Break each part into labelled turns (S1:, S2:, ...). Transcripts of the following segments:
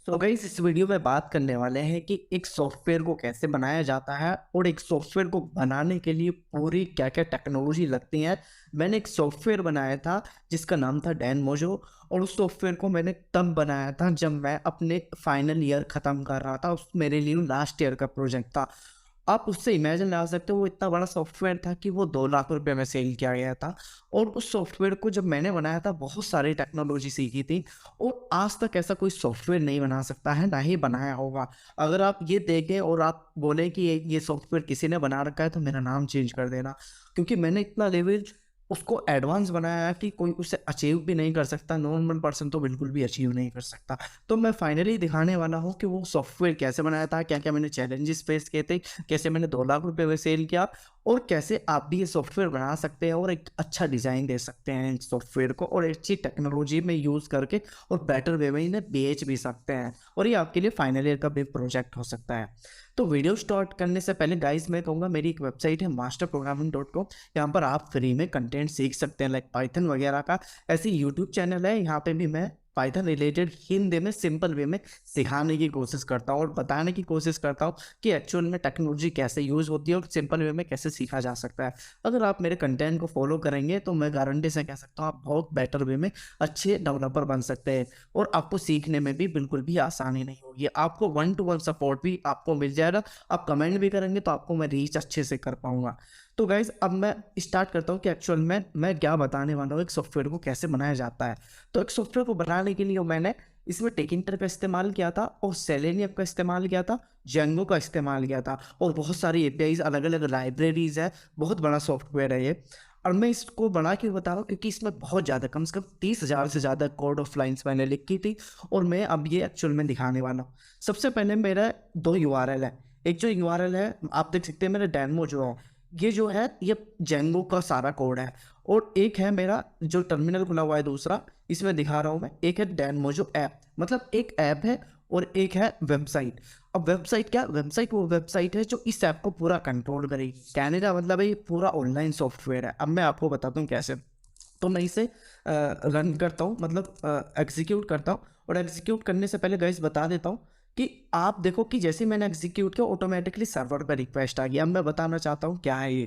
S1: So guys इस video में बात करने वाले हैं कि एक सॉफ्टवेयर को कैसे बनाया जाता है और एक सॉफ्टवेयर को बनाने के लिए पूरी क्या-क्या टेक्नोलॉजी लगती है। मैंने एक सॉफ्टवेयर बनाया था जिसका नाम था डैनमोजो और उस सॉफ्टवेयर को मैंने तब बनाया था जब मैं अपने फाइनल ईयर ख़त्म कर रहा था। उस मेरे लिए लास्ट ईयर का प्रोजेक्ट था। आप उससे इमेजिन लगा सकते हो वो इतना बड़ा सॉफ्टवेयर था कि वो 2 लाख रुपए में सेल किया गया था और उस सॉफ्टवेयर को जब मैंने बनाया था बहुत सारी टेक्नोलॉजी सीखी थी और आज तक ऐसा कोई सॉफ्टवेयर नहीं बना सकता है, ना ही बनाया होगा। अगर आप ये देखें और आप बोलें कि ये सॉफ्टवेयर किसी ने बना रखा है तो मेरा नाम चेंज कर देना, क्योंकि मैंने इतना लेवल उसको एडवांस बनाया है कि कोई उसे अचीव भी नहीं कर सकता, नॉर्मल पर्सन तो बिल्कुल भी अचीव नहीं कर सकता। तो मैं फाइनली दिखाने वाला हूँ कि वो सॉफ्टवेयर कैसे बनाया था, क्या-क्या मैंने चैलेंजेस फेस किए थे, कैसे मैंने 2 लाख रुपए में सेल किया और कैसे आप भी ये सॉफ्टवेयर बना सकते हैं और एक अच्छा डिज़ाइन दे सकते हैं इस सॉफ्टवेयर को और अच्छी टेक्नोलॉजी में यूज़ करके और बेटर वे में इन्हें बेच भी सकते हैं और ये आपके लिए फाइनल ईयर का बिग प्रोजेक्ट हो सकता है। तो वीडियो स्टार्ट करने से पहले गाइस मैं कहूँगा मेरी एक वेबसाइट है masterprogramming.com। यहाँ पर आप फ्री में कंटेंट सीख सकते हैं लाइक पाइथन वगैरह का। ऐसे यूट्यूब चैनल है, यहाँ पे भी मैं पाइथन रिलेटेड हिंदी में सिंपल वे में सिखाने की कोशिश करता हूँ और बताने की कोशिश करता हूँ कि एक्चुअल में टेक्नोलॉजी कैसे यूज़ होती है और सिंपल वे में कैसे सीखा जा सकता है। अगर आप मेरे कंटेंट को फॉलो करेंगे तो मैं गारंटी से कह सकता हूँ आप बहुत बेटर वे में अच्छे डेवलपर बन सकते हैं और आपको सीखने में भी बिल्कुल भी आसानी नहीं होगी। आपको 1 टू 1 सपोर्ट भी आपको मिल जाएगा। आप कमेंट भी करेंगे तो आपको मैं रीच अच्छे से कर पाऊँगा। तो गाइज़ अब मैं स्टार्ट करता हूँ कि एक्चुअल में मैं क्या बताने वाला हूँ, एक सॉफ्टवेयर को कैसे बनाया जाता है। तो एक सॉफ्टवेयर को बनाने के लिए मैंने इसमें टेकिंटर का इस्तेमाल किया था और सेलेनियम का इस्तेमाल किया था, जेंगो का इस्तेमाल किया था और बहुत सारी एपीआईज़ अलग-अलग लाइब्रेरीज़ है, बहुत बड़ा सॉफ्टवेयर है ये। और मैं इसको बना के बता रहा हूँ क्योंकि इसमें बहुत ज़्यादा कम से कम 30,000 से ज़्यादा कोड ऑफ लाइन्स मैंने लिखी थी और मैं अब ये एक्चुअल में दिखाने वाला हूँ। सबसे पहले मेरा 2 यूआरएल है। एक जो यूआरएल है आप देख सकते हैं मेरा डेमो जो है, ये जो है ये जेंगो का सारा कोड है और एक है मेरा जो टर्मिनल खुला हुआ है दूसरा, इसमें दिखा रहा हूँ मैं, एक है डैनमोजो ऐप, मतलब एक ऐप है और एक है वेबसाइट। अब वेबसाइट क्या? वेबसाइट वो वेबसाइट है जो इस ऐप को पूरा कंट्रोल करेगी। कहने का मतलब है ये पूरा ऑनलाइन सॉफ्टवेयर है। अब मैं आपको बताता हूँ कैसे। तो मैं इसे रन करता हूँ, मतलब एग्जीक्यूट करता हूँ और एग्जीक्यूट करने से पहले गाइस बता देता हूँ कि आप देखो कि जैसे ही मैंने एग्जीक्यूट किया ऑटोमेटिकली सर्वर पर रिक्वेस्ट आ गई। अब मैं बताना चाहता हूँ क्या है ये,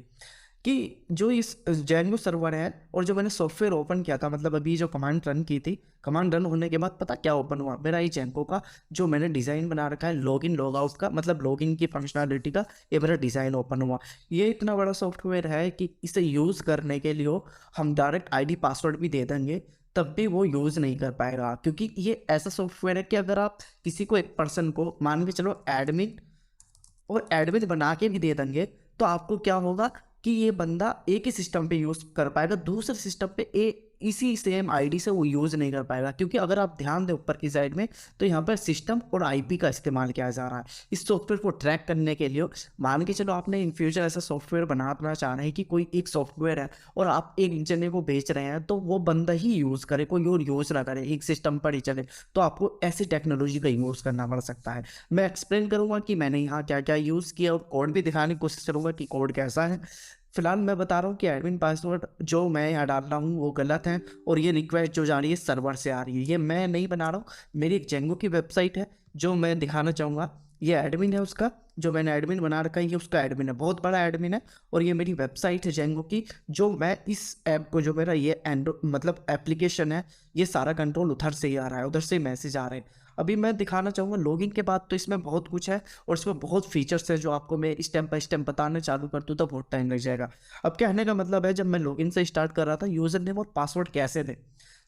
S1: कि जो इस जेन्यू सर्वर है और जो मैंने सॉफ्टवेयर ओपन किया था, मतलब अभी जो कमांड रन की थी, कमांड रन होने के बाद पता क्या ओपन हुआ? मेरा ये जेंको का जो मैंने डिज़ाइन बना रखा है लॉगिन लॉगआउट का, मतलब लॉगिन की फंक्शनैलिटी का, ये मेरा डिज़ाइन ओपन हुआ। ये इतना बड़ा सॉफ्टवेयर है कि इसे यूज़ करने के लिए हम डायरेक्ट आईडी पासवर्ड भी दे देंगे तब भी वो यूज़ नहीं कर पाएगा, क्योंकि ये ऐसा सॉफ्टवेयर है कि अगर आप किसी को एक पर्सन को मान के चलो एडमिन और एडमिन बना के भी दे देंगे तो आपको क्या होगा कि ये बंदा एक ही सिस्टम पे यूज़ कर पाएगा, दूसरे सिस्टम पे इसी सेम आईडी से वो यूज़ नहीं कर पाएगा। क्योंकि अगर आप ध्यान दें ऊपर की साइड में तो यहाँ पर सिस्टम और आईपी का इस्तेमाल किया जा रहा है इस सॉफ्टवेयर को ट्रैक करने के लिए। मान के चलो आपने इन फ्यूचर ऐसा सॉफ्टवेयर बनाना चाह रहे हैं कि कोई एक सॉफ्टवेयर है और आप एक जने को बेच रहे हैं तो वो बंदा ही यूज़ करे, कोई और यूज़ ना करे, एक सिस्टम पर ही चले, तो आपको ऐसी टेक्नोलॉजी का यूज़ करना पड़ सकता है। मैं एक्सप्लेन करूँगा कि मैंने यहाँ क्या-क्या यूज़ किया और कोड भी दिखाने की कोशिश करूँगा कि कोड कैसा है। फिलहाल मैं बता रहा हूँ कि एडमिन पासवर्ड जो मैं यहाँ डाल रहा हूँ वो गलत है और ये रिक्वेस्ट जो जा रही है सर्वर से आ रही है। ये मैं नहीं बना रहा हूँ, मेरी एक जेंगो की वेबसाइट है जो मैं दिखाना चाहूँगा। ये एडमिन है उसका, जो मैंने एडमिन बना रखा है ये उसका एडमिन है, बहुत बड़ा एडमिन है और ये मेरी वेबसाइट है जेंगो की, जो मैं इस ऐप को, जो मेरा ये एंड्रो मतलब एप्लीकेशन है, ये सारा कंट्रोल उधर से ही आ रहा है, उधर से मैसेज आ रहे हैं। अभी मैं दिखाना चाहूँगा लॉगिन के बाद तो इसमें बहुत कुछ है और इसमें बहुत फीचर्स है जो आपको मैं स्टेप बाय स्टेप बताने चालू कर दूँ तो बहुत टाइम लग जाएगा। अब कहने का मतलब है जब मैं लॉगिन से स्टार्ट कर रहा था यूज़र नेम और पासवर्ड कैसे दें,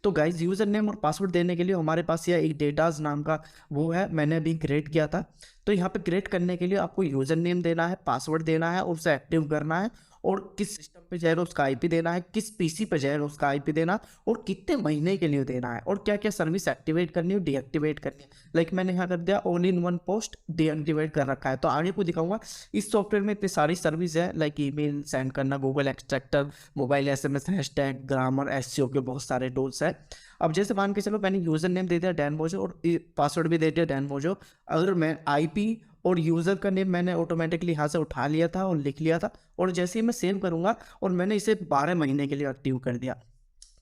S1: तो गाइज़ यूज़र नेम और पासवर्ड देने के लिए हमारे पास यह एक डेटाज़ नाम का वो है, मैंने अभी क्रिएट किया था। तो यहाँ पे क्रिएट करने के लिए आपको यूज़र नेम देना है, पासवर्ड देना है और उसे एक्टिव करना है और किस सिस्टम पे जाएगा उसका आईपी देना है, किस पीसी पे जाएगा उसका आईपी देना और कितने महीने के लिए देना है और क्या-क्या सर्विस एक्टिवेट करनी है, डीएक्टिवेट करनी है। लाइक मैंने यहाँ कर दिया all in one post deactivate कर रखा है, तो आगे को दिखाऊँगा। इस सॉफ्टवेयर में इतनी सारी सर्विस है लाइक ईमेल सेंड करना, Google extractor, mobile SMS, hashtag, grammar, SEO के बहुत सारे टूल्स हैं। अब जैसे मान के चलो मैंने यूज़र नेम दे दिया डैनमोजो और पासवर्ड भी दे दिया डैनमोजो। अगर मैं आईपी और यूज़र का नेम मैंने ऑटोमेटिकली यहाँ से उठा लिया था और लिख लिया था और जैसे ही मैं सेव करूँगा और मैंने इसे 12 महीने के लिए एक्टिव कर दिया।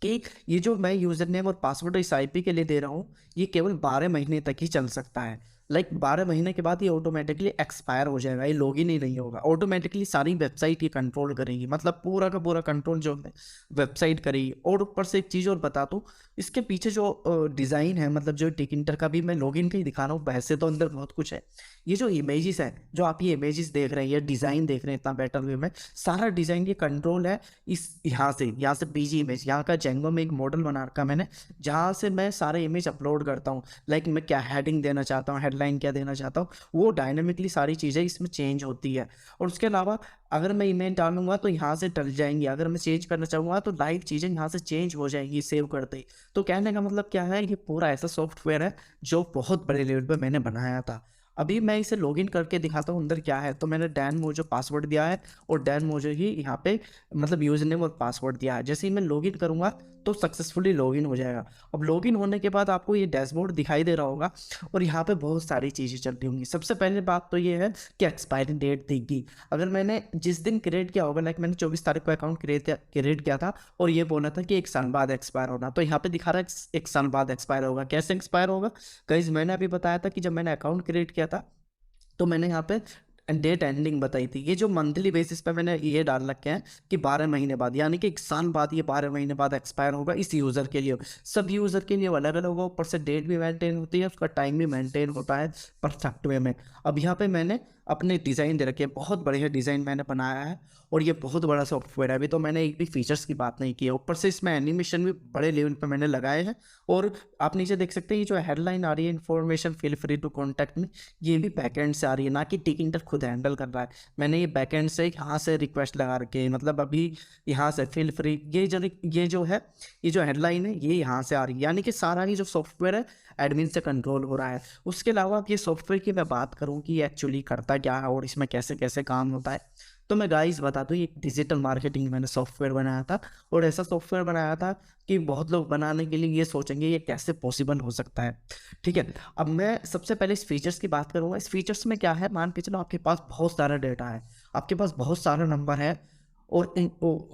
S1: कि ये जो मैं यूज़र नेम और पासवर्ड इस आईपी के लिए दे रहा हूँ, ये केवल 12 महीने तक ही चल सकता है। लाइक 12 महीने के बाद ये ऑटोमेटिकली एक्सपायर हो जाएगा, ये लॉगिन ही नहीं होगा। ऑटोमेटिकली सारी वेबसाइट ये कंट्रोल करेगी, मतलब पूरा का पूरा कंट्रोल जो है वेबसाइट करेगी। और ऊपर से एक चीज़ और बता दूँ, इसके पीछे जो डिज़ाइन है, मतलब जो टिकइंटर का भी मैं लॉगिन का ही दिखा रहा हूँ, वैसे तो अंदर बहुत कुछ है। ये जो इमेजेस है, जो आप ये इमेजेस देख रहे हैं, ये डिज़ाइन देख रहे हैं इतना बेटर वे में, सारा डिज़ाइन ये कंट्रोल है इस यहाँ से बीजी इमेज, यहाँ का जेंगो में एक मॉडल बना रखा मैंने, जहाँ से मैं सारे इमेज अपलोड करता हूँ। लाइक मैं क्या हेडिंग देना चाहता हूँ, हेडलाइन क्या देना चाहता हूँ, वो डायनेमिकली सारी चीज़ें इसमें चेंज होती है। और उसके अलावा अगर मैं इमेज डालूंगा तो यहाँ से टल जाएंगी, अगर मैं चेंज करना चाहूँगा तो लाइव चीज़ें यहाँ से चेंज हो जाएंगी सेव करते ही। तो कहने का मतलब क्या है, ये पूरा ऐसा सॉफ्टवेयर है जो बहुत बड़े लेवल पर मैंने बनाया था। अभी मैं इसे लॉगिन करके दिखाता हूँ अंदर क्या है। तो मैंने डैन मोजो पासवर्ड दिया है और डैन मोजो ही यहाँ पे मतलब यूजर नेम और पासवर्ड दिया है। जैसे ही मैं लॉगिन करूँगा तो सक्सेसफुली लॉगिन हो जाएगा। अब लॉगिन होने के बाद आपको ये डैशबोर्ड दिखाई दे रहा होगा और यहाँ पे बहुत सारी चीज़ें चल रही होंगी। सबसे पहले बात तो ये है कि एक्सपायरी डेट देगी। अगर मैंने जिस दिन क्रिएट किया होगा, लाइक मैंने 24 तारीख को अकाउंट क्रिएट किया था और ये बोला था कि 1 साल बाद एक्सपायर होना, तो यहाँ पे दिखा रहा है 1 साल बाद एक्सपायर होगा। कैसे एक्सपायर होगा गाइस, मैंने अभी बताया था कि जब मैंने अकाउंट क्रिएट किया था तो मैंने यहाँ पे डेट एंडिंग बताई थी। ये जो मंथली बेसिस पे मैंने ये डाल रखे हैं कि 12 महीने बाद, यानी कि 1 साल बाद ये 12 महीने बाद एक्सपायर होगा इस यूज़र के लिए। सब यूज़र के लिए अलग अलग होगा, ऊपर से डेट भी मेंटेन होती है, उसका टाइम भी मेंटेन होता है परफेक्ट वे में। अब यहाँ पे मैंने अपने डिज़ाइन दे रखे हैं, बहुत बढ़िया डिज़ाइन मैंने बनाया है और ये बहुत बड़ा सॉफ्टवेयर है। अभी तो मैंने एक भी फीचर्स की बात नहीं की है, ऊपर से इसमें एनिमेशन भी बड़े लेवल पे मैंने लगाए हैं। और आप नीचे देख सकते हैं ये जो हेडलाइन आ रही है, information feel free to contact में, ये भी बैकएंड से आ रही है, ना कि टिकइंटर खुद हैंडल कर रहा है। मैंने ये बैकएंड से यहाँ से रिक्वेस्ट लगा रखी है, मतलब अभी यहाँ से फील फ्री, ये जो है, ये जो हेडलाइन है ये यहाँ से आ रही है, यानी कि सारा ही जो सॉफ्टवेयर है एडमिन से कंट्रोल हो रहा है। उसके अलावा अब ये सॉफ्टवेयर की मैं बात करूँ कि ये एक्चुअली करता क्या है और इसमें कैसे कैसे काम होता है, तो मैं गाइस बता दूँ, एक डिजिटल मार्केटिंग मैंने सॉफ्टवेयर बनाया था। और ऐसा सॉफ्टवेयर बनाया था कि बहुत लोग बनाने के लिए ये सोचेंगे ये कैसे पॉसिबल हो सकता है। ठीक है, अब मैं सबसे पहले इस फीचर्स की बात करूँगा। इस फीचर्स में क्या है, मान के चलो आपके पास बहुत सारा डेटा है, आपके पास बहुत सारा नंबर है और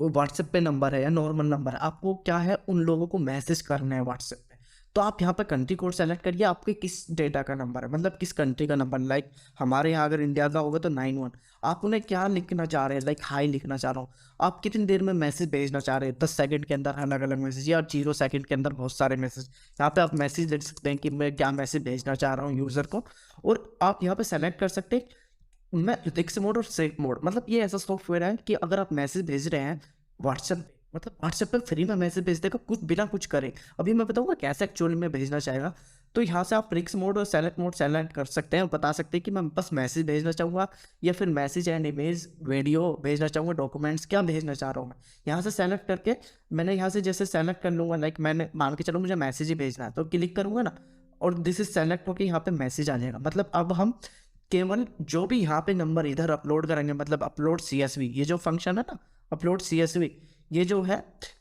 S1: व्हाट्सएप पे नंबर है या नॉर्मल नंबर है, आपको क्या है उन लोगों को मैसेज करना है व्हाट्सएप पे। तो आप यहाँ पर कंट्री कोड सेलेक्ट करिए, आपके किस डेटा का नंबर है, मतलब किस कंट्री का नंबर। लाइक हमारे यहाँ अगर इंडिया का होगा तो 91। आप उन्हें क्या लिखना चाह रहे हैं, लाइक हाई लिखना चाह रहा हूँ, आप कितनी देर में मैसेज भेजना चाह रहे हैं, 10 सेकंड के अंदर अलग अलग मैसेज या 0 सेकंड के अंदर बहुत सारे मैसेज। यहाँ पे आप मैसेज लिख सकते हैं कि मैं क्या मैसेज भेजना चाह रहा हूँ यूज़र को। और आप यहाँ पे सेलेक्ट कर सकते हैं मैं रिक्स मोड और सेफ मोड। मतलब ये ऐसा सॉफ्टवेयर है कि अगर आप मैसेज भेज रहे हैं व्हाट्सएप पे, मतलब व्हाट्सएप पे फ्री में मैसेज भेज देगा कुछ बिना कुछ करे। अभी मैं बताऊंगा कैसे एक्चुअली में भेजना चाहेगा। तो यहाँ से आप रिक्स मोड और सेलेक्ट मोड सेलेक्ट कर सकते हैं और बता सकते हैं कि मैं बस मैसेज भेजना चाहूँगा या फिर मैसेज एंड इमेज वीडियो भेजना चाहूँगा, डॉक्यूमेंट्स क्या भेजना चाह रहा हूँ मैं। यहाँ से सेलेक्ट करके मैंने यहाँ से जैसे सेलेक्ट कर लूँगा, लाइक मैंने मान के चलो मुझे मैसेज ही भेजना है, तो क्लिक करूँगा ना और दिस इज सेलेक्ट होकर यहाँ पे मैसेज आ जाएगा। मतलब अब हम केवल जो भी यहाँ पे नंबर इधर अपलोड करेंगे, मतलब अपलोड CSV, ये जो फंक्शन है ना अपलोड CSV, ये जो है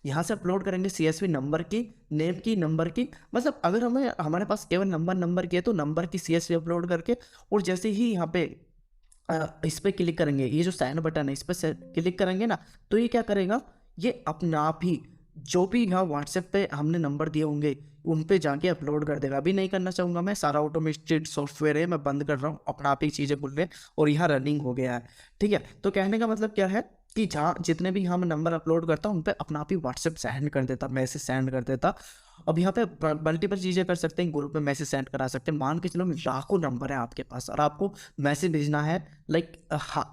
S1: यहाँ से अपलोड करेंगे CSV नंबर की, नेम की, नंबर की। मतलब अगर हमें हमारे पास केवल नंबर की है तो नंबर की CSV अपलोड करके, और जैसे ही यहाँ पे इस पर क्लिक करेंगे, ये जो साइन बटन है इस पर क्लिक करेंगे ना, तो ये क्या करेगा, ये अपने आप ही जो भी यहाँ व्हाट्सएप पे हमने नंबर दिए होंगे उन पे जाके अपलोड कर देगा। अभी नहीं करना चाहूँगा मैं, सारा ऑटोमेटेड सॉफ्टवेयर है, मैं बंद कर रहा हूँ, अपना आप ही चीज़ें खुल रही हैं और यहाँ रनिंग हो गया है। ठीक है, तो कहने का मतलब क्या है कि जहाँ जितने भी हम नंबर अपलोड करता हूँ उन पे अपना आप ही व्हाट्सएप सेंड कर देता, मैसेज सेंड कर देता। अब यहाँ पे मल्टीपल चीज़ें कर सकते हैं, ग्रुप में मैसेज सेंड करा सकते हैं। मान के चलो लाखों नंबर है आपके पास और आपको मैसेज भेजना है, लाइक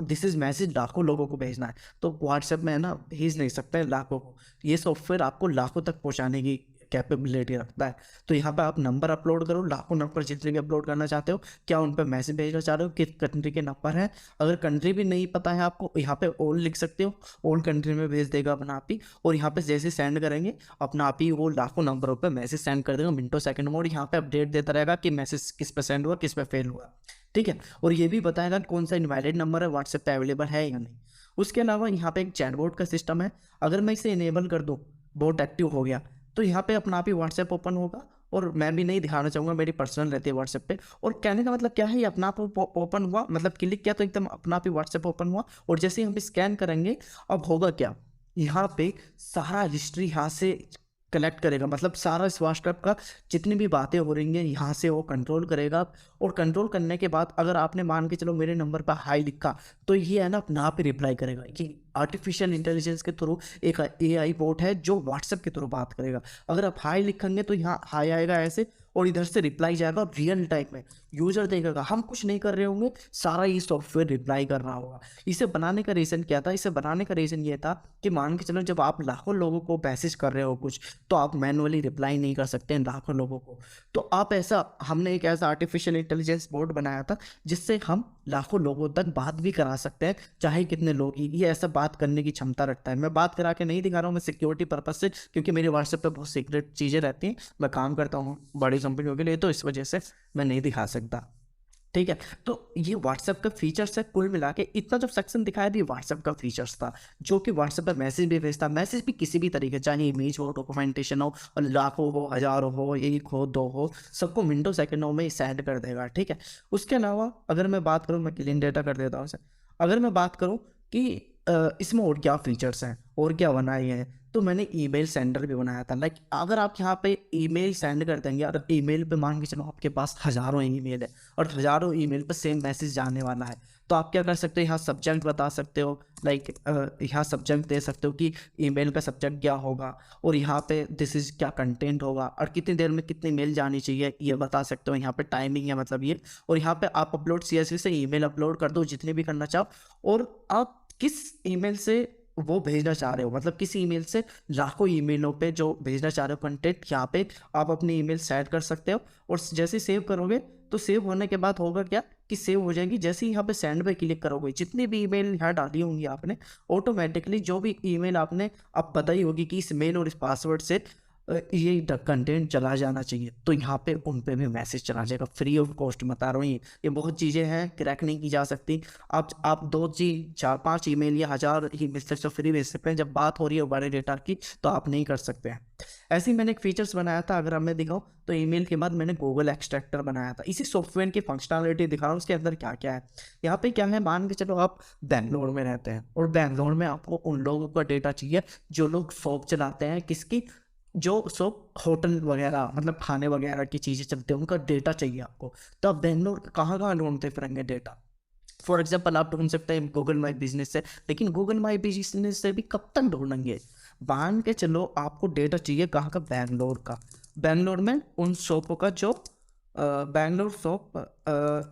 S1: दिस इज मैसेज लाखों लोगों को भेजना है, तो व्हाट्सएप में है ना भेज नहीं सकते लाखों को। ये सॉफ्टवेयर आपको लाखों तक पहुँचाने की कैपेबिलिटी रखता है। तो यहाँ पे आप नंबर अपलोड करो, लाखों नंबर जितने भी अपलोड करना चाहते हो, क्या उन पर मैसेज भेजना चाह रहे हो, किस कंट्री के नंबर है। अगर कंट्री भी नहीं पता है आपको, यहाँ पे ऑल लिख सकते हो, ऑल कंट्री में भेज देगा अपना आप ही। और यहाँ पे जैसे सेंड करेंगे अपना आप ही वो लाखों नंबरों पे मैसेज सेंड कर देगा मिनटों सेकंड मोड। यहाँ पे अपडेट देता रहेगा कि मैसेज किस पे सेंड हुआ, किस पे फेल हुआ। ठीक है, और ये भी बताएगा कौन सा इनवैलिड नंबर है व्हाट्सएप पे अवेलेबल है या नहीं। उसके अलावा यहाँ पे एक चैटबॉट का सिस्टम है, अगर मैं इसे इनेबल कर दूँ, बोट एक्टिव हो गया, तो यहाँ पे अपना आप ही व्हाट्सएप ओपन होगा। और मैं भी नहीं दिखाना चाहूँगा, मेरी पर्सनल रहती है व्हाट्सएप पे। और कहने का मतलब क्या है, ये अपना आप ओपन हुआ, मतलब क्लिक किया तो एकदम अपना आप ही व्हाट्सएप ओपन हुआ। और जैसे ही हम स्कैन करेंगे अब होगा क्या, यहाँ पे सारा हिस्ट्री यहाँ से कलेक्ट करेगा, मतलब सारा इस व्हाट्सएप का जितनी भी बातें हो रही हैं यहाँ से वो कंट्रोल करेगा। और कंट्रोल करने के बाद अगर आपने मान के चलो मेरे नंबर पर हाई लिखा, तो ये है ना अपने आप ही रिप्लाई करेगा। कि आर्टिफिशियल इंटेलिजेंस के थ्रू एक एआई बोट है जो व्हाट्सएप के थ्रू बात करेगा। अगर आप हाई लिखेंगे तो यहाँ हाई आएगा ऐसे, और इधर से रिप्लाई जाएगा रियल टाइम में। यूजर देखेगा, हम कुछ नहीं कर रहे होंगे, सारा ये सॉफ्टवेयर रिप्लाई कर रहा होगा। इसे बनाने का रीज़न क्या था? इसे बनाने का रीज़न ये था कि मान के चलो जब आप लाखों लोगों को मैसेज कर रहे हो कुछ, तो आप मैनुअली रिप्लाई नहीं कर सकते हैं लाखों लोगों को। तो आप ऐसा, हमने एक ऐसा आर्टिफिशियल इंटेलिजेंस बोर्ड बनाया था जिससे हम लाखों लोगों तक बात भी करा सकते हैं, चाहे कितने लोग ही। ये ऐसा बात करने की क्षमता रखता है। मैं बात करा के नहीं दिखा रहा हूँ, मैं सिक्योरिटी पर्पज से, क्योंकि मेरे व्हाट्सएप पे बहुत सीक्रेट चीज़ें रहती हैं, मैं काम करता हूँ बड़ी कंपनियों के लिए, तो इस वजह से मैं नहीं दिखा सकता। ठीक है, तो ये व्हाट्सएप का फीचर्स है। कुल मिला के इतना जब सेक्शन दिखाया भी व्हाट्सएप का फीचर्स था, जो कि व्हाट्सएप पर मैसेज भी भेजता, मैसेज भी किसी भी तरीके, चाहे इमेज हो, डॉक्यूमेंटेशन हो, और लाखों हो, हजारों हो, एक हो, दो हो, सबको मिनटों सेकंडों में सेंड कर देगा। ठीक है, उसके अलावा अगर मैं बात करूँ, मैं क्लीन डेटा कर देता हूँ इसे। अगर मैं बात करूँ कि इसमें और क्या फीचर्स हैं और क्या बनाए हैं, तो मैंने ईमेल सेंडर भी बनाया था। लाइक अगर आप यहाँ पे ईमेल सेंड कर देंगे, और ईमेल पे मान के चलो आपके पास हज़ारों ईमेल है, और हज़ारों ईमेल पे सेम मैसेज जाने वाला है, तो आप क्या कर सकते हो, यहाँ सब्जेक्ट बता सकते हो। लाइक यहाँ सब्जेक्ट दे सकते हो कि ईमेल का सब्जेक्ट क्या होगा, और यहाँ पे दिस इज क्या कंटेंट होगा, और कितनी देर में कितनी मेल जानी चाहिए ये बता सकते हो। यहाँ पे टाइमिंग है मतलब ये, और यहाँ पे आप अपलोड सीएसवी से ईमेल अपलोड कर दो जितने भी करना चाहो, और आप किस ईमेल से वो भेजना चाह रहे हो, मतलब किस ईमेल से लाखों ईमेलों पे जो भेजना चाह रहे हो कंटेंट, यहाँ पे आप अपनी ईमेल सेट कर सकते हो। और जैसे सेव करोगे, तो सेव होने के बाद होगा क्या कि सेव हो जाएगी। जैसे ही यहाँ पे सेंड पे क्लिक करोगे, जितनी भी ईमेल यहाँ डाली होंगी आपने, ऑटोमेटिकली जो भी ईमेल आपने अब बताई होगी कि इस मेल और इस पासवर्ड से ये कंटेंट चला जाना चाहिए, तो यहाँ पे उन पे भी मैसेज चला जाएगा फ्री ऑफ कॉस्ट। बता रहा हूँ, ये बहुत चीज़ें हैं, क्रैक नहीं की जा सकती। आप दो जी चार पांच ईमेल या हज़ार ईमेल तक तो फ्री भेज सकते हैं। जब बात हो रही है बड़े डेटा की, तो आप नहीं कर सकते हैं। ऐसे ही मैंने एक फीचर्स बनाया था। अगर मैं दिखाऊँ तो ईमेल के बाद मैंने गूगल एक्सट्रैक्टर बनाया था। इसी सॉफ्टवेयर की फंक्शनलिटी दिखा रहा हूँ, उसके अंदर क्या क्या है। यहाँ पे क्या है, मान के चलो आप बैंगलोर में रहते हैं, और बैंगलोर में आपको उन लोगों का डेटा चाहिए जो लोग शॉप चलाते हैं, किसकी, जो सब होटल वगैरह, मतलब खाने वगैरह की चीज़ें चलते हैं, उनका डेटा चाहिए आपको। तो आप बेंगलोर कहाँ कहाँ ढूंढते फिरेंगे डेटा? फॉर एग्जाम्पल आप ढूंढ सकते हैं गूगल माई बिजनेस से, लेकिन गूगल माई बिजनेस से भी कब तक ढूंढेंगे? मान के चलो आपको डेटा चाहिए कहाँ का, बैंगलोर का। बैंगलोर में उन शॉपों का जो बैंगलोर शॉप,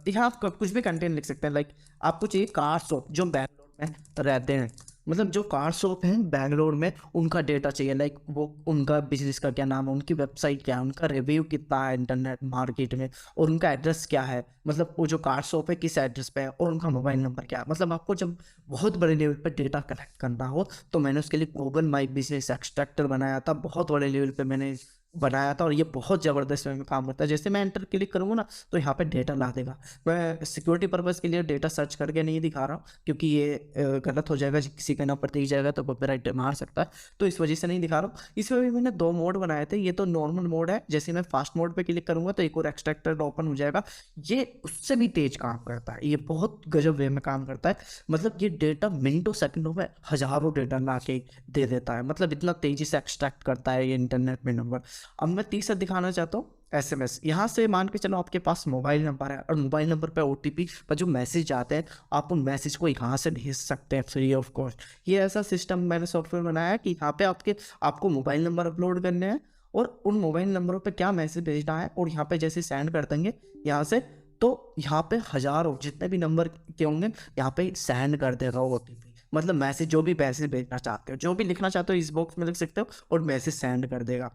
S1: यहाँ आप कुछ भी कंटेंट लिख सकते हैं। लाइक आपको चाहिए कार शॉप जो बैंगलोर में रहते हैं, मतलब जो कार शॉप हैं बैंगलोर में, उनका डेटा चाहिए। लाइक वो उनका बिजनेस का क्या नाम है, उनकी वेबसाइट क्या है, उनका रिव्यू कितना है इंटरनेट मार्केट में, और उनका एड्रेस क्या है, मतलब वो जो कार शॉप है किस एड्रेस पे है, और उनका मोबाइल नंबर क्या है। मतलब आपको जब बहुत बड़े लेवल पर डेटा कलेक्ट करना हो, तो मैंने उसके लिए गूगल माई बिजनेस एक्सट्रैक्टर बनाया था। बहुत बड़े लेवल पर मैंने बनाया था, और ये बहुत ज़बरदस्त वे में काम करता है। जैसे मैं एंटर क्लिक करूँगा ना, तो यहाँ पे डेटा ला देगा। मैं सिक्योरिटी पर्पज़ के लिए डेटा सर्च करके नहीं दिखा रहा हूँ, क्योंकि ये गलत हो जाएगा, किसी के नाम पर दिख जाएगा तो कॉपीराइट मार सकता है, तो इस वजह से नहीं दिखा रहा हूँ। इसमें भी मैंने दो मोड बनाए थे। ये तो नॉर्मल मोड है, जैसे मैं फास्ट मोड पर क्लिक करूँगा तो एक और एक्सट्रैक्टर ओपन हो जाएगा। ये उससे भी तेज काम करता है, ये बहुत गजब वे में काम करता है। मतलब ये डेटा मिनटों सेकंडों में हज़ारों डेटा ला के दे देता है, मतलब इतना तेज़ी से एक्सट्रैक्ट करता है ये इंटरनेट में नंबर। अब मैं तीसरा दिखाना चाहता हूँ एसएमएस। यहाँ से मान के चलो आपके पास मोबाइल नंबर है, और मोबाइल नंबर पे ओटीपी पर जो मैसेज आते हैं, आप उन मैसेज को यहाँ से भेज सकते हैं फ्री ऑफ कॉस्ट। ये ऐसा सिस्टम मैंने सॉफ्टवेयर बनाया है कि यहाँ पे आपको मोबाइल नंबर अपलोड करने हैं, और उन मोबाइल नंबरों पे क्या मैसेज भेजना है, और यहाँ पे जैसे सेंड कर देंगे यहाँ से, तो यहाँ पे हज़ारों जितने भी नंबर के होंगे यहाँ पे सेंड कर देगा ओटीपी। मतलब मैसेज, जो भी मैसेज भेजना चाहते हो, जो भी लिखना चाहते हो, इस बॉक्स में लिख सकते हो, और मैसेज सेंड कर देगा।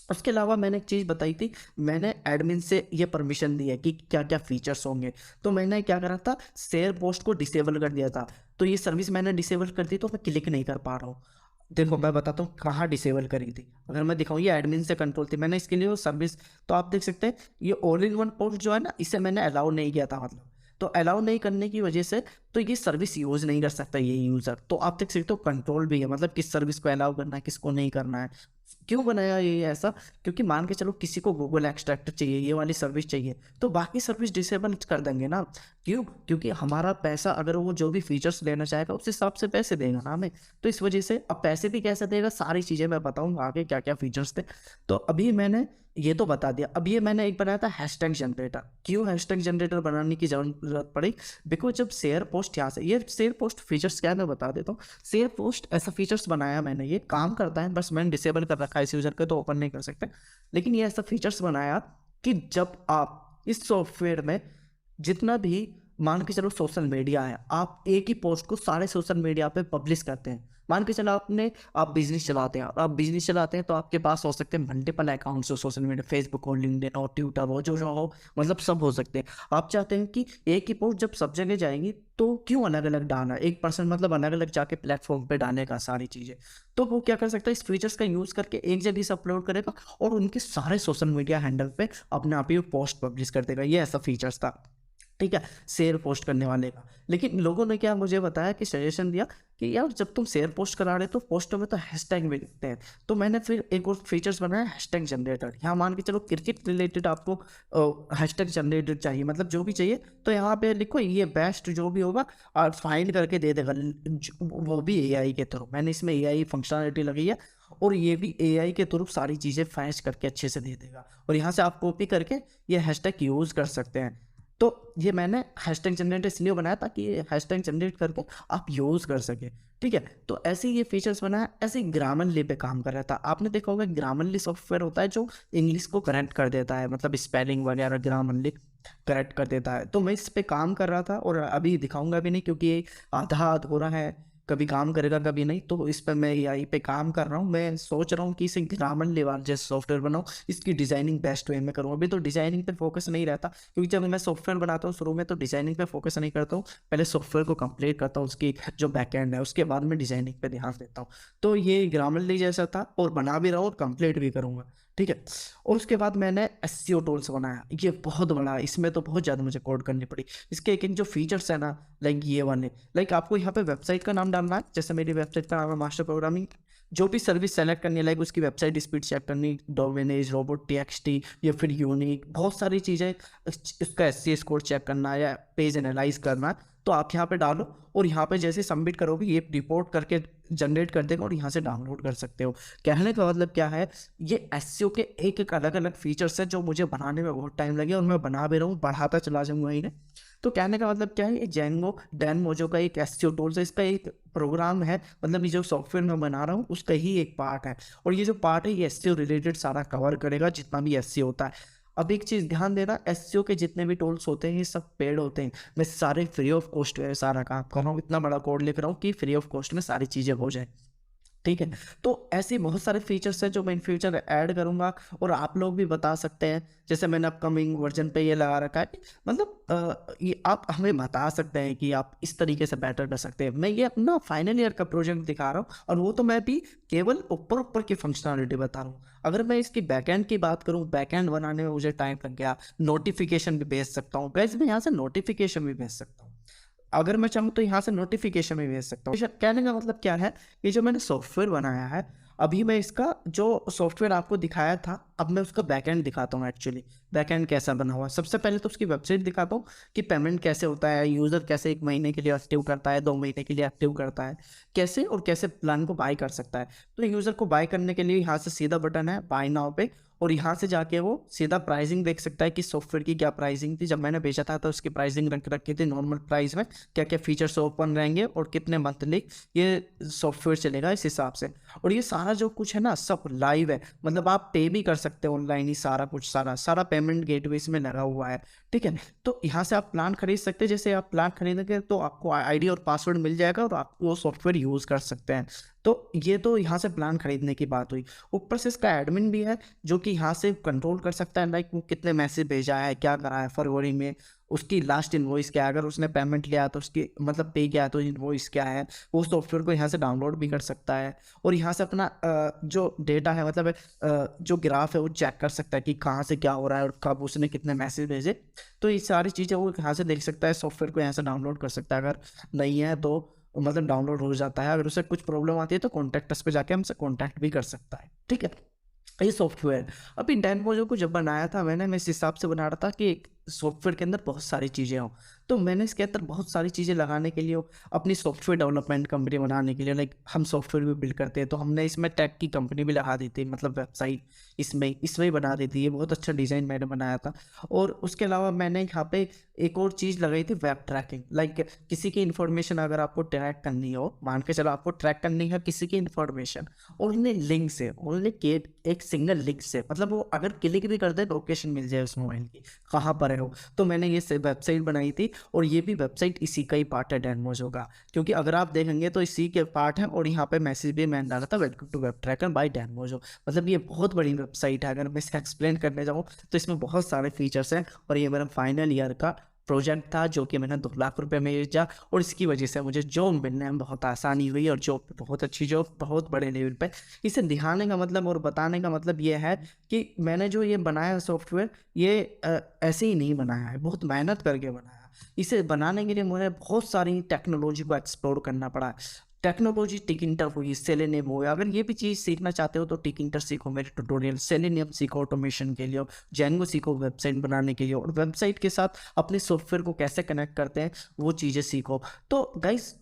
S1: उसके अलावा मैंने एक चीज़ बताई थी, मैंने एडमिन से ये परमिशन दी है कि क्या क्या फीचर्स होंगे। तो मैंने क्या करा था, शेयर पोस्ट को डिसेबल कर दिया था। तो ये सर्विस मैंने डिसेबल कर दी, तो मैं क्लिक नहीं कर पा रहा हूँ। देखो मैं बताता हूँ कहाँ डिसेबल करी थी। अगर मैं दिखाऊँ, ये एडमिन से कंट्रोल थी, मैंने इसके लिए वो सर्विस, तो आप देख सकते हैं ये ऑल इन वन पोस्ट जो है ना, इसे मैंने अलाउ नहीं किया था। मतलब तो अलाउ नहीं करने की वजह से तो ये सर्विस यूज़ नहीं कर सकता ये यूज़र। तो आप देख सकते हो कंट्रोल भी है, मतलब किस सर्विस को अलाउ करना है, किसको नहीं करना है। क्यों बनाया ये ऐसा? क्योंकि मान के चलो किसी को गूगल एक्सट्रैक्टर चाहिए, ये वाली सर्विस चाहिए, तो बाकी सर्विस डिसेबल कर देंगे ना। क्यों? क्योंकि हमारा पैसा, अगर वो जो भी फीचर्स लेना चाहेगा उस हिसाब से पैसे देगा ना हमें। तो इस वजह से अब पैसे भी कैसे देगा, सारी चीज़ें मैं बताऊंगा आगे क्या क्या फीचर्स थे। तो अभी मैंने ये तो बता दिया। अब ये मैंने एक बनाया था हैशटैग जनरेटर। क्यों हैशटैग जनरेटर बनाने की जरूरत पड़ी? बिकॉज जब शेयर पोस्ट, यहाँ से ये शेयर पोस्ट फीचर्स क्या है मैं बता देता हूँ। शेयर पोस्ट ऐसा फीचर्स बनाया मैंने, ये काम करता है, बस मैंने डिसेबल कर रखा है इस यूजर के, तो ओपन नहीं कर सकते। लेकिन ये ऐसा फीचर्स बनाया कि जब आप इस सॉफ्टवेयर में जितना भी मान के चलो सोशल मीडिया है, आप एक ही पोस्ट को सारे सोशल मीडिया पे पब्लिश करते हैं। मान के चलो आप बिजनेस चलाते हैं, और आप बिजनेस चलाते हैं तो आपके पास हो सकते हैं मल्टीपल अकाउंट्स हो सोशल मीडिया, फेसबुक हो, लिंक्डइन हो, ट्विटर हो, जो जो हो, मतलब सब हो सकते हैं। आप चाहते हैं कि एक ही पोस्ट जब सब जगह जाएंगी तो क्यों अलग अलग डालना, एक पर्सन मतलब अलग अलग जाके प्लेटफॉर्म पे डालने का सारी चीज़ें। तो वो क्या कर सकता है, इस फीचर्स का यूज़ करके एक जगह से अपलोड करेगा और उनके सारे सोशल मीडिया हैंडल पे अपने आप ही पोस्ट पब्लिश कर देगा। ये ऐसा फीचर्स था, ठीक है, शेयर पोस्ट करने वाले का। लेकिन लोगों ने क्या मुझे बताया कि सजेशन दिया कि यार जब तुम शेयर पोस्ट करा रहे तो पोस्टों में तो हैशटैग भी लिखते हैं। तो मैंने फिर एक और फीचर्स बनाया, हैशटैग जनरेटर। यहाँ मान के चलो क्रिकेट रिलेटेड आपको हैशटैग जनरेटर चाहिए, मतलब जो भी चाहिए, तो यहाँ पे लिखो ये बेस्ट जो भी होगा और फाइंड करके दे देगा, वो भी एआई के थ्रू। मैंने इसमें एआई फंक्शनलिटी लगी है, और ये भी एआई के थ्रू सारी चीज़ें फैच करके अच्छे से दे देगा, और यहाँ से आप कॉपी करके ये हैशटैग यूज़ कर सकते हैं। तो ये मैंने हैशटैग जनरेटर इसलिए बनाया ताकि ये हैशटैग जनरेट करके आप यूज़ कर सके, ठीक है। तो ऐसे ही ये फीचर्स बनाया। ऐसे ही ग्रामरली पे काम कर रहा था। आपने देखा होगा ग्रामरली सॉफ्टवेयर होता है जो इंग्लिश को करेक्ट कर देता है, मतलब स्पेलिंग वगैरह ग्रामरली करेक्ट कर देता है। तो मैं इस पे काम कर रहा था, और अभी दिखाऊंगा भी नहीं क्योंकि ये आधा अधूरा है, कभी काम करेगा कभी नहीं। तो इस पर मैं एआई पे काम कर रहा हूँ। मैं सोच रहा हूँ कि इसे ग्रामरली वाला जैसे सॉफ्टवेयर बनाऊँ, इसकी डिज़ाइनिंग बेस्ट वे में करूँ। अभी तो डिज़ाइनिंग पे फोकस नहीं रहता, क्योंकि जब मैं सॉफ्टवेयर बनाता हूँ शुरू में तो डिज़ाइनिंग पे फोकस नहीं करता हूँ। पहले सॉफ्टवेयर को कंप्लीट करता हूँ, उसकी जो बैकएंड है, उसके बाद मैं डिज़ाइनिंग पे ध्यान देता हूँ। तो ये ग्रामरली जैसा था, और बना भी रहा हूँ और कंप्लीट भी करूँगा, ठीक है। और उसके बाद मैंने एसईओ टूल्स बनाया। ये बहुत बड़ा है, इसमें तो बहुत ज़्यादा मुझे कोड करनी पड़ी। इसके एक एक जो फीचर्स है ना, लाइक ये वाले, लाइक आपको यहाँ पे वेबसाइट का नाम डालना है। जैसे मेरी वेबसाइट का नाम है मास्टर प्रोग्रामिंग। जो भी सर्विस सेलेक्ट करनी है, लाइक उसकी वेबसाइट स्पीड चेक करनी, डोमेनेज, रोबोट टीएक्सटी, या फिर यूनिक, बहुत सारी चीज़ें। इसका एससीएस स्कोर चेक करना है या पेज एनालाइज करना है, तो आप यहाँ पे डालो, और यहाँ पे जैसे सबमिट करोगे ये रिपोर्ट करके जनरेट कर देगा, और यहाँ से डाउनलोड कर सकते हो। कहने का मतलब क्या है, ये एसईओ के एक एक अलग अलग फीचर्स हैं जो मुझे बनाने में बहुत टाइम लगे, और मैं बना भी रहा हूँ, बढ़ाता चला जाऊँगा इन्हें। तो कहने का मतलब क्या है, ये जेंगो डैन मोजो का एक एसईओ टूल्स है, इसका एक प्रोग्राम है, मतलब ये जो सॉफ्टवेयर मैं बना रहा हूँ उसका ही एक पार्ट है। और ये जो पार्ट है ये एसईओ रिलेटेड सारा कवर करेगा, जितना भी एसईओ होता है। अब एक चीज़ ध्यान देना, एसईओ के जितने भी टूल्स होते हैं ये सब पेड होते हैं। मैं सारे फ्री ऑफ कॉस्ट में सारा काम कर रहा हूँ, इतना बड़ा कोड लिख रहा हूँ कि फ्री ऑफ कॉस्ट में सारी चीज़ें हो जाए, ठीक है। तो ऐसे बहुत सारे फीचर्स हैं जो मैं इन फ्यूचर ऐड करूंगा, और आप लोग भी बता सकते हैं। जैसे मैंने अपकमिंग वर्जन पे ये लगा रखा है कि मतलब ये आप हमें बता सकते हैं कि आप इस तरीके से बेटर कर सकते हैं। मैं ये अपना फाइनल ईयर का प्रोजेक्ट दिखा रहा हूँ, और वो तो मैं भी केवल ऊपर ऊपर की फंक्शनलिटी बता रहा हूँ। अगर मैं इसकी बैकएंड की बात करूँ, बैकएंड बनाने में मुझे टाइम लग गया। नोटिफिकेशन भी भेज सकता हूँ गाइस, मैं यहाँ से नोटिफिकेशन भी भेज सकता हूँ। अगर मैं चाहूँ तो यहाँ से नोटिफिकेशन भी भेज सकता हूँ। कहने का मतलब क्या है, ये जो मैंने सॉफ्टवेयर बनाया है, अभी मैं इसका जो सॉफ्टवेयर आपको दिखाया था, अब मैं उसका बैकएंड दिखाता हूँ। एक्चुअली बैकएंड कैसा बना हुआ है, सबसे पहले तो उसकी वेबसाइट दिखाता हूँ कि पेमेंट कैसे होता है, यूज़र कैसे 1 महीने के लिए एक्टिव करता है, 2 महीने के लिए एक्टिव करता है, कैसे और कैसे प्लान को बाय कर सकता है। तो यूज़र को बाय करने के लिए यहाँ से सीधा बटन है बाय नाउ पे, और यहाँ से जाके वो सीधा प्राइसिंग देख सकता है कि सॉफ्टवेयर की क्या प्राइसिंग थी। जब मैंने बेचा था तो उसकी प्राइसिंग रख रखी थी नॉर्मल प्राइस में, क्या क्या फीचर्स ओपन रहेंगे और कितने मंथली ये सॉफ्टवेयर चलेगा, इस हिसाब से। और ये सारा जो कुछ है ना सब लाइव है, मतलब आप पे भी कर सकते हो ऑनलाइन ही, सारा कुछ सारा सारा पेमेंट गेटवे में लगा हुआ है, ठीक है। तो यहाँ से आप प्लान खरीद सकते हैं। जैसे आप प्लान खरीदेंगे तो आपको आईडी और पासवर्ड मिल जाएगा, और आप वो सॉफ्टवेयर यूज़ कर सकते हैं। तो ये तो यहाँ से प्लान खरीदने की बात हुई। ऊपर से इसका एडमिन भी है जो कि यहाँ से कंट्रोल कर सकता है, लाइक वो कितने मैसेज भेजा है, क्या करा है फरवरी में, उसकी लास्ट इनवॉइस क्या है, अगर उसने पेमेंट लिया तो उसकी मतलब पे किया तो इनवॉइस क्या है, वो सॉफ्टवेयर को यहाँ से डाउनलोड भी कर सकता है। और यहाँ से अपना जो डेटा है, मतलब जो ग्राफ है वो चेक कर सकता है कि कहाँ से क्या हो रहा है और कब उसने कितने मैसेज भेजे। तो ये सारी चीज़ें वो यहाँ से देख सकता है, सॉफ्टवेयर को यहाँ से डाउनलोड कर सकता है। अगर नहीं है तो मतलब डाउनलोड हो जाता है। अगर उसे कुछ प्रॉब्लम आती है तो कॉन्टैक्ट अस पे जाके हमसे कॉन्टैक्ट भी कर सकता है, ठीक है। ये सॉफ्टवेयर अभी डैनमोजो को जब बनाया था मैंने, मैं इस हिसाब से बना रहा था कि एक सॉफ्टवेयर के अंदर बहुत सारी चीज़ें हों। तो मैंने इसके अंदर बहुत सारी चीज़ें लगाने के लिए अपनी सॉफ्टवेयर डेवलपमेंट कंपनी बनाने के लिए, लाइक हम सॉफ्टवेयर भी बिल्ड करते हैं तो हमने इसमें टेक की कंपनी भी लगा दी थी, मतलब वेबसाइट इसमें ही बना दी थी। ये बहुत अच्छा डिज़ाइन मैंने बनाया था। और उसके अलावा मैंने यहाँ पे एक और चीज़ लगाई थी, वेब ट्रैकिंग। लाइक किसी की इन्फॉर्मेशन अगर आपको ट्रैक करनी हो, मान के चलो आपको ट्रैक करनी है किसी की इन्फॉर्मेशन, ओनली लिंक से, ओनली एक सिंगल लिंक से, मतलब वो अगर क्लिक भी कर दे लोकेशन मिल जाए उस मोबाइल की कहाँ पर है वो। तो मैंने ये वेबसाइट बनाई थी, और ये भी वेबसाइट इसी का ही पार्ट है डैनमोजो का, क्योंकि अगर आप देखेंगे तो इसी के पार्ट है। और यहाँ पे मैसेज भी मैंने डाला था, welcome to web tracker by Danmojo. मतलब ये बहुत बड़ी वेबसाइट है, अगर मैं इसका एक्सप्लेन करने जाऊँ तो इसमें बहुत सारे फीचर्स हैं। और ये मेरा फाइनल ईयर का प्रोजेक्ट था जो कि मैंने 2 लाख रुपए में बेचा, और इसकी वजह से मुझे जॉब मिलने में बहुत आसानी हुई, और जॉब बहुत अच्छी जॉब, बहुत बड़े लेवल पे। इसे दिखाने का मतलब और बताने का मतलब ये है कि मैंने जो ये बनाया सॉफ्टवेयर, ये ऐसे ही नहीं बनाया है, बहुत मेहनत करके बनाया। इसे बनाने के लिए मुझे बहुत सारी टेक्नोलॉजी को एक्सप्लोर करना पड़ा। टेक्नोलॉजी टिकिंटर हुई, सेलेनियम हो, अगर ये भी चीज़ सीखना चाहते हो तो टिकिंटर सीखो, मेरे ट्यूटोरियल, सेलेनियम सीखो ऑटोमेशन के लिए, जेंगो सीखो वेबसाइट बनाने के लिए, और वेबसाइट के साथ अपने सॉफ्टवेयर को कैसे कनेक्ट करते हैं वो चीज़ें सीखो। तो गाइस,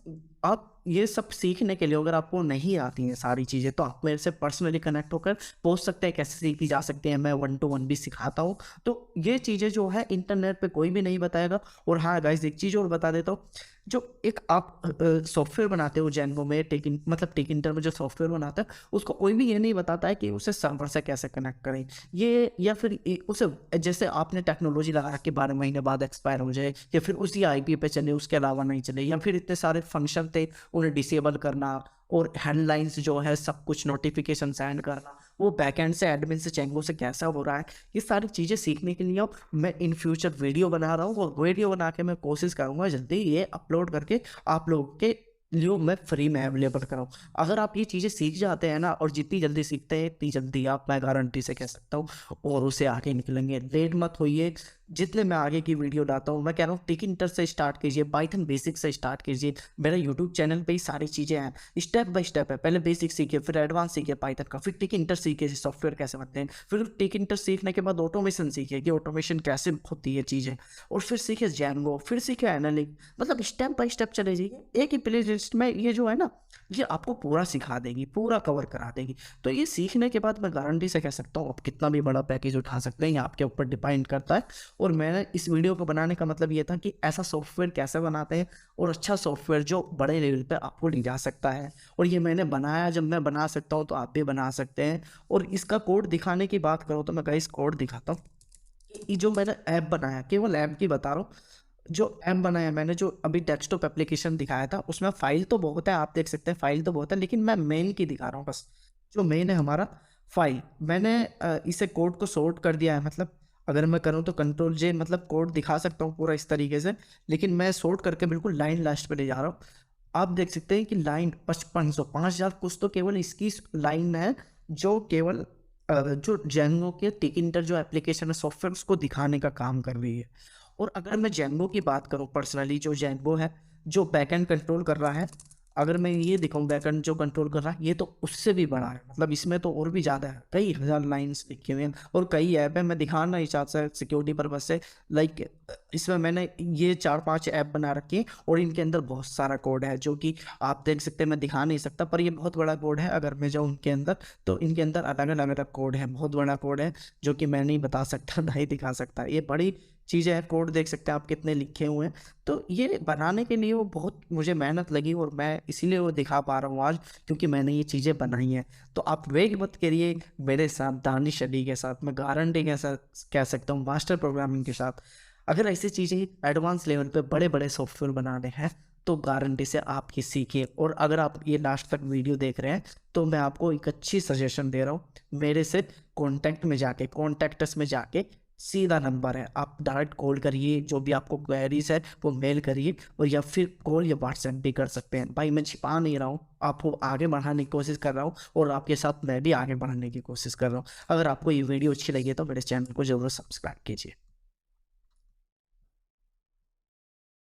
S1: आप ये सब सीखने के लिए अगर आपको नहीं आती हैं सारी चीज़ें, तो आप मेरे से पर्सनली कनेक्ट होकर पूछ सकते हैं कैसे सीखी जा सकती हैं। मैं 1 to 1 भी सिखाता हूँ। तो ये चीज़ें जो है इंटरनेट पे कोई भी नहीं बताएगा। और हाँ गाइस, एक चीज़ और बता देता हूँ, जो एक आप सॉफ्टवेयर बनाते हो जेंगो में, टिकिंटर में जो सॉफ्टवेयर बनाता है, उसको कोई भी ये नहीं बताता है कि उसे सर्वर से कैसे कनेक्ट करें, ये या फिर उसे, जैसे आपने टेक्नोलॉजी लगा के 12 महीने बाद एक्सपायर हो जाए, या फिर उसी आईपी पे चले उसके अलावा नहीं चले, या फिर इतने सारे फंक्शन थे उन्हें डिसेबल करना, और हेडलाइंस जो है सब कुछ नोटिफिकेशन सेंड करना, वो बैकएंड से एडमिन से चेंगो से कैसा हो रहा है, ये सारी चीज़ें सीखने के लिए मैं इन फ्यूचर वीडियो बना रहा हूँ। और वीडियो बना के मैं कोशिश करूँगा जल्दी ये अपलोड करके आप लोगों के लिए मैं फ्री में अवेलेबल कराऊँ। अगर आप ये चीज़ें सीख जाते हैं ना, और जितनी जल्दी सीखते हैं इतनी जल्दी आप, मैं गारंटी से कह सकता हूँ, और उसे आगे निकलेंगे। लेट मत होइए, जितने मैं आगे की वीडियो लाता हूँ, मैं कह रहा हूँ टिकिंटर से स्टार्ट कीजिए, पाइथन बेसिक से स्टार्ट कीजिए। मेरा यूट्यूब चैनल पे ही सारी चीज़ें हैं, स्टेप बाय स्टेप है। पहले बेसिक सीखिए, फिर एडवांस सीखिए पाइथन का, फिर टिकिंटर सीखिए सॉफ्टवेयर कैसे बनते हैं, फिर टिकिंटर सीखने के बाद ऑटोमेशन सीखिए कि ऑटोमेशन कैसे होती है चीज़ें, और फिर सीखिए जेंगो, फिर सीखिए एनालिक। मतलब स्टेप बाय स्टेप चले जाइए। एक ही प्ले लिस्ट में ये जो है ना, ये आपको पूरा सिखा देगी, पूरा कवर करा देगी। तो ये सीखने के बाद मैं गारंटी से कह सकता हूँ आप कितना भी बड़ा पैकेज उठा सकते हैं, ये आपके ऊपर डिपेंड करता है। और मैंने इस वीडियो को बनाने का मतलब ये था कि ऐसा सॉफ्टवेयर कैसे बनाते हैं, और अच्छा सॉफ्टवेयर जो बड़े लेवल पे आपको ले जा सकता है। और ये मैंने बनाया, जब मैं बना सकता हूँ तो आप भी बना सकते हैं। और इसका कोड दिखाने की बात करो तो मैं गाइस कोड दिखाता हूँ। ये जो मैंने ऐप बनाया, केवल ऐप की बता रहा हूँ, जो ऐप बनाया मैंने, जो अभी डेस्कटॉप एप्लीकेशन दिखाया था, उसमें फाइल तो बहुत है, आप देख सकते हैं फाइल तो बहुत है, लेकिन मैं मेन की दिखा रहा हूँ बस। जो मेन है हमारा फाइल, मैंने इसे कोड को सॉर्ट कर दिया है। मतलब अगर मैं करूँ तो कंट्रोल जे, मतलब कोड दिखा सकता हूँ पूरा इस तरीके से, लेकिन मैं सॉर्ट करके बिल्कुल लाइन लास्ट पे ले जा रहा हूँ। आप देख सकते हैं कि लाइन 5500 कुछ तो केवल इसकी लाइन है, जो केवल जो जेंगो के टिकिंटर जो एप्लीकेशन है सॉफ्टवेयर, उसको दिखाने का काम कर रही है। और अगर मैं जेंगो की बात करूं पर्सनली, जो जेंगो है जो बैकएंड कंट्रोल कर रहा है, अगर मैं ये दिखाऊं बैकएंड जो कंट्रोल कर रहा है, ये तो उससे भी बड़ा है। मतलब इसमें तो और भी ज़्यादा है, कई हज़ार लाइंस लिखी हुई हैं, और कई ऐप है, मैं दिखाना नहीं चाहता सिक्योरिटी पर्पज से। लाइक इसमें मैंने ये 4-5 ऐप बना रखी है, और इनके अंदर बहुत सारा कोड है जो कि आप देख सकते हैं। मैं दिखा नहीं सकता, पर ये बहुत बड़ा कोड है। अगर मैं जाऊँ उनके अंदर तो इनके अंदर अलग अलग कोड है, बहुत बड़ा कोड है, जो कि मैं नहीं बता सकता, नहीं दिखा सकता। ये बड़ी चीज़ें हैं, कोड देख सकते हैं आप कितने लिखे हुए हैं। तो ये बनाने के लिए वो बहुत मुझे मेहनत लगी, और मैं इसीलिए वो दिखा पा रहा हूँ आज, क्योंकि मैंने ये चीज़ें बनाई हैं। तो आप वेट मत करिए मेरे साथ, दानिश अली के साथ, मैं गारंटी के साथ कह सकता हूँ, मास्टर प्रोग्रामिंग के साथ, अगर ऐसी चीज़ें एडवांस लेवल पे बड़े बड़े सॉफ्टवेयर बनाने हैं तो गारंटी से आप ये सीखिए। और अगर आप ये लास्ट तक वीडियो देख रहे हैं तो मैं आपको एक अच्छी सजेशन दे रहा हूँ, मेरे से कॉन्टैक्टस में जाके सीधा नंबर है, आप डायरेक्ट कॉल करिए, जो भी आपको क्वेरीज है वो मेल करिए, और या फिर कॉल या व्हाट्सएप भी कर सकते हैं। भाई मैं छिपा नहीं रहा हूँ, आपको आगे बढ़ाने की कोशिश कर रहा हूँ, और आपके साथ मैं भी आगे बढ़ाने की कोशिश कर रहा हूँ। अगर आपको ये वीडियो अच्छी लगी तो मेरे चैनल को जरूर सब्सक्राइब कीजिए।